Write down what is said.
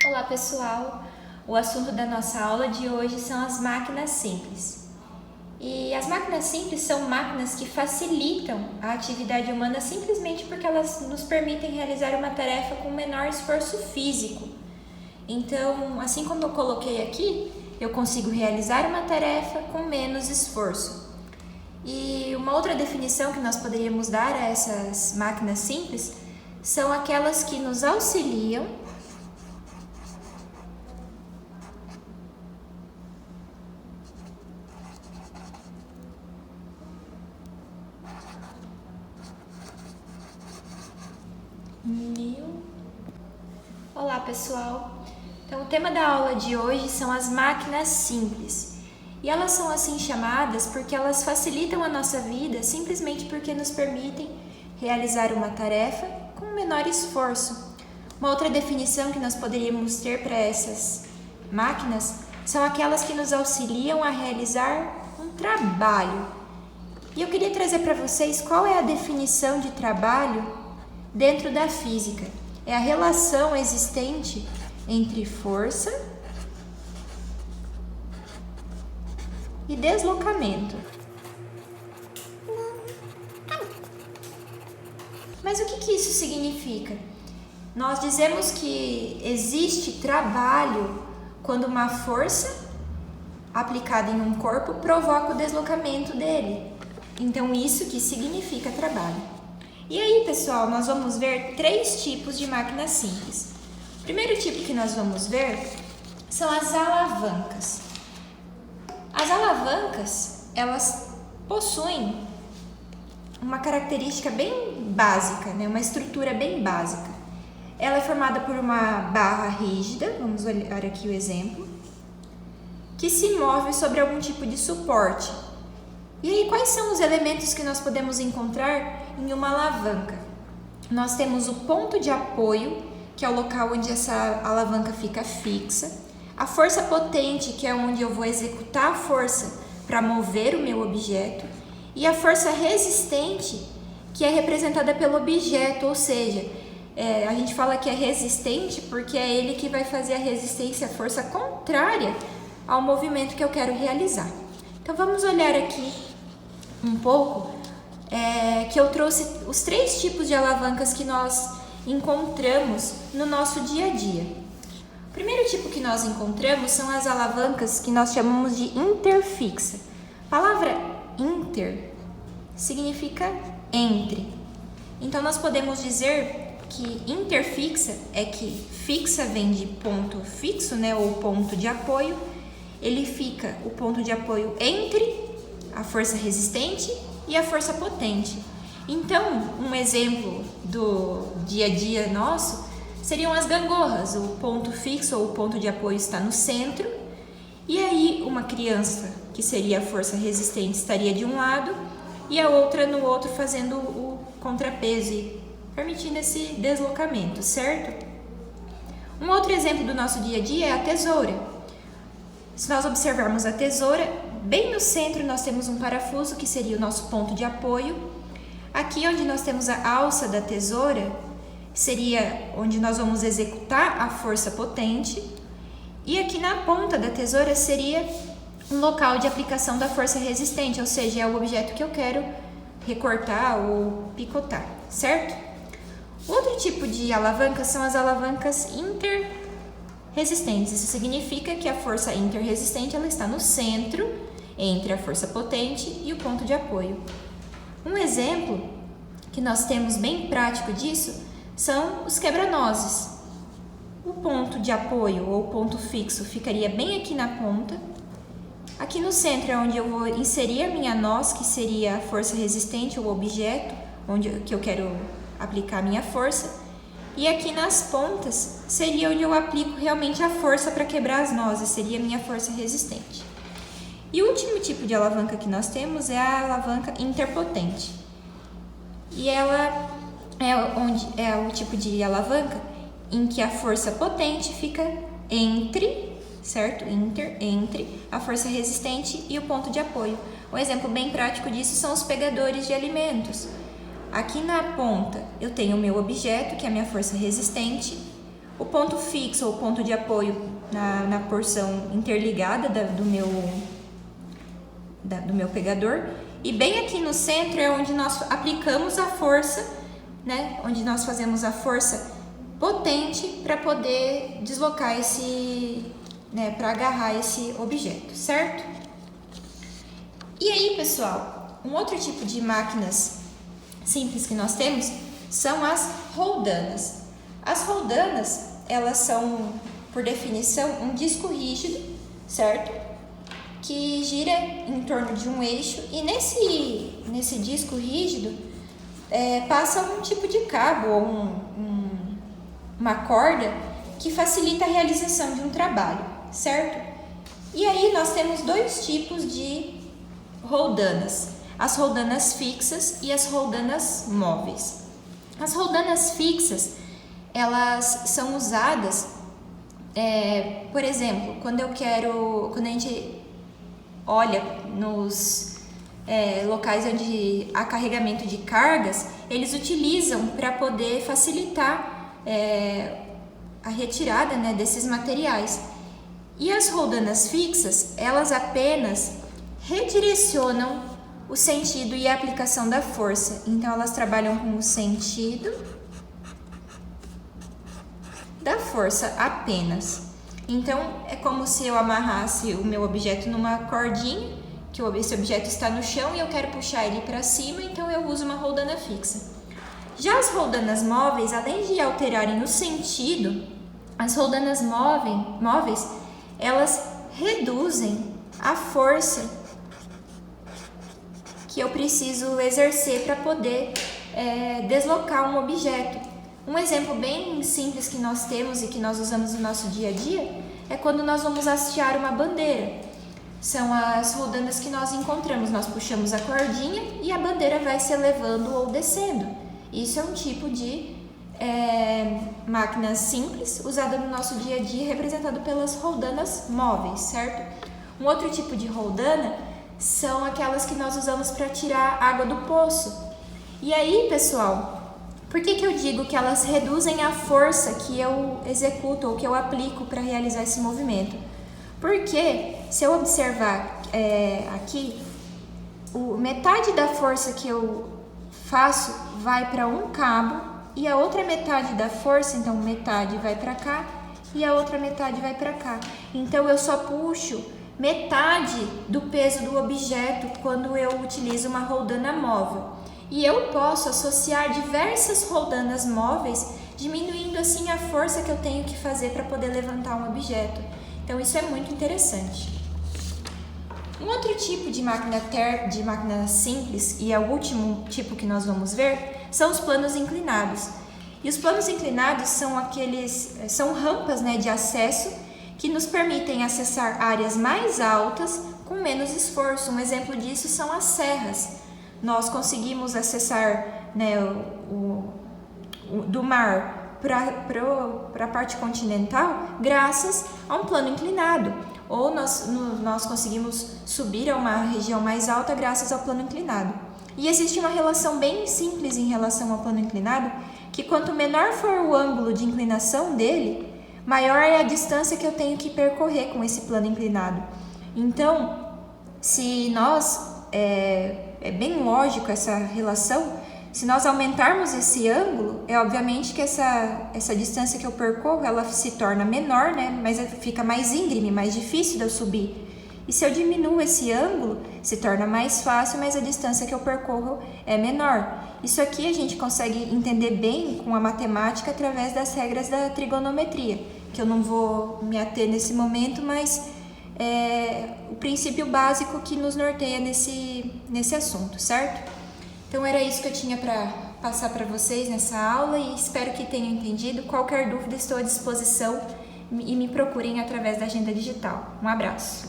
Olá pessoal, o assunto da nossa aula de hoje são as máquinas simples. E as máquinas simples são máquinas que facilitam a atividade humana simplesmente porque elas nos permitem realizar uma tarefa com menor esforço físico. Então, assim como eu coloquei aqui, eu consigo realizar uma tarefa com menos esforço. E uma outra definição que nós poderíamos dar a essas máquinas simples são aquelas que nos auxiliam Olá pessoal, então o tema da aula de hoje são as máquinas simples e elas são assim chamadas porque elas facilitam a nossa vida simplesmente porque nos permitem realizar uma tarefa com menor esforço. Uma outra definição que nós poderíamos ter para essas máquinas são aquelas que nos auxiliam a realizar um trabalho. E eu queria trazer para vocês qual é a definição de trabalho dentro da física. É a relação existente entre força e deslocamento. Mas o que isso significa? Nós dizemos que existe trabalho quando uma força aplicada em um corpo provoca o deslocamento dele. Então, isso que significa trabalho. E aí, pessoal, nós vamos ver 3 tipos de máquinas simples. O primeiro tipo que nós vamos ver são as alavancas. As alavancas, elas possuem uma característica bem básica, né? Uma estrutura bem básica. Ela é formada por uma barra rígida, vamos olhar aqui o exemplo, que se move sobre algum tipo de suporte. E aí, quais são os elementos que nós podemos encontrar em uma alavanca? Nós temos o ponto de apoio, que é o local onde essa alavanca fica fixa, a força potente, que é onde eu vou executar a força para mover o meu objeto, e a força resistente, que é representada pelo objeto, ou seja, a gente fala que é resistente porque é ele que vai fazer a resistência, a força contrária ao movimento que eu quero realizar. Então vamos olhar aqui um pouco, que eu trouxe os 3 tipos de alavancas que nós encontramos no nosso dia a dia. O primeiro tipo que nós encontramos são as alavancas que nós chamamos de interfixa. A palavra inter significa entre. Então nós podemos dizer que interfixa é que fixa vem de ponto fixo, né, ou ponto de apoio. Ele fica o ponto de apoio entre a força resistente e a força potente. Então, um exemplo do dia a dia nosso seriam as gangorras. O ponto fixo ou o ponto de apoio está no centro, e aí uma criança, que seria a força resistente, estaria de um lado e a outra no outro, fazendo o contrapeso e permitindo esse deslocamento, certo? Um outro exemplo do nosso dia a dia é a tesoura. Se nós observarmos a tesoura, bem no centro nós temos um parafuso, que seria o nosso ponto de apoio. Aqui onde nós temos a alça da tesoura, seria onde nós vamos executar a força potente. E aqui na ponta da tesoura seria um local de aplicação da força resistente, ou seja, é o objeto que eu quero recortar ou picotar, certo? Outro tipo de alavanca são as alavancas interresistentes. Isso significa que a força interresistente ela está no centro, entre a força potente e o ponto de apoio. Um exemplo que nós temos bem prático disso são os quebra-nozes. O ponto de apoio ou ponto fixo ficaria bem aqui na ponta. Aqui no centro é onde eu vou inserir a minha noz, que seria a força resistente ou objeto que eu quero aplicar a minha força. E aqui nas pontas seria onde eu aplico realmente a força para quebrar as nozes, seria a minha força resistente. E o último tipo de alavanca que nós temos é a alavanca interpotente. E ela é o tipo de alavanca em que a força potente fica entre, certo? Entre a força resistente e o ponto de apoio. Um exemplo bem prático disso são os pegadores de alimentos. Aqui na ponta eu tenho o meu objeto, que é a minha força resistente. o ponto fixo ou ponto de apoio na porção interligada do meu pegador. E bem aqui no centro é onde nós aplicamos a força, né? Onde nós fazemos a força potente para poder deslocar para agarrar esse objeto, certo? E aí, pessoal, um outro tipo de máquinas simples que nós temos são as roldanas. As roldanas, elas são, por definição, um disco rígido, certo? Que gira em torno de um eixo e nesse disco rígido passa um tipo de cabo ou uma corda que facilita a realização de um trabalho, certo? E aí nós temos dois tipos de roldanas, as roldanas fixas e as roldanas móveis. As roldanas fixas, elas são usadas, por exemplo, quando a gente olha nos locais onde há carregamento de cargas, eles utilizam para poder facilitar a retirada, né, desses materiais. E as roldanas fixas, elas apenas redirecionam o sentido e a aplicação da força. Então, elas trabalham com o sentido da força apenas. Então, é como se eu amarrasse o meu objeto numa cordinha, que esse objeto está no chão e eu quero puxar ele para cima, então eu uso uma roldana fixa. Já as roldanas móveis, além de alterarem o sentido, as roldanas móveis, elas reduzem a força que eu preciso exercer para poder deslocar um objeto. Um exemplo bem simples que nós temos e que nós usamos no nosso dia a dia é quando nós vamos hastear uma bandeira. São as roldanas que nós encontramos, nós puxamos a cordinha e a bandeira vai se elevando ou descendo. Isso é um tipo de máquina simples usada no nosso dia a dia, representado pelas roldanas móveis, certo? Um outro tipo de roldana são aquelas que nós usamos para tirar água do poço. E aí, pessoal, por que eu digo que elas reduzem a força que eu executo ou que eu aplico para realizar esse movimento? Porque, se eu observar aqui, metade da força que eu faço vai para um cabo e a outra metade da força, então metade vai para cá e a outra metade vai para cá. Então, eu só puxo metade do peso do objeto quando eu utilizo uma roldana móvel. E eu posso associar diversas roldanas móveis, diminuindo assim a força que eu tenho que fazer para poder levantar um objeto. Então isso é muito interessante. Um outro tipo de máquina simples, e é o último tipo que nós vamos ver, são os planos inclinados. E os planos inclinados são rampas, né, de acesso que nos permitem acessar áreas mais altas com menos esforço. Um exemplo disso são as serras. Nós conseguimos acessar, né, do mar para a parte continental graças a um plano inclinado. Ou nós conseguimos subir a uma região mais alta graças ao plano inclinado. E existe uma relação bem simples em relação ao plano inclinado, que quanto menor for o ângulo de inclinação dele, maior é a distância que eu tenho que percorrer com esse plano inclinado. Então, se nós... É bem lógico essa relação. Se nós aumentarmos esse ângulo, obviamente que essa distância que eu percorro, ela se torna menor, né? Mas fica mais íngreme, mais difícil de eu subir. E se eu diminuo esse ângulo, se torna mais fácil, mas a distância que eu percorro é menor. Isso aqui a gente consegue entender bem com a matemática através das regras da trigonometria, que eu não vou me ater nesse momento, mas o princípio básico que nos norteia nesse assunto, certo? Então era isso que eu tinha para passar para vocês nessa aula e espero que tenham entendido. Qualquer dúvida estou à disposição e me procurem através da Agenda Digital. Um abraço!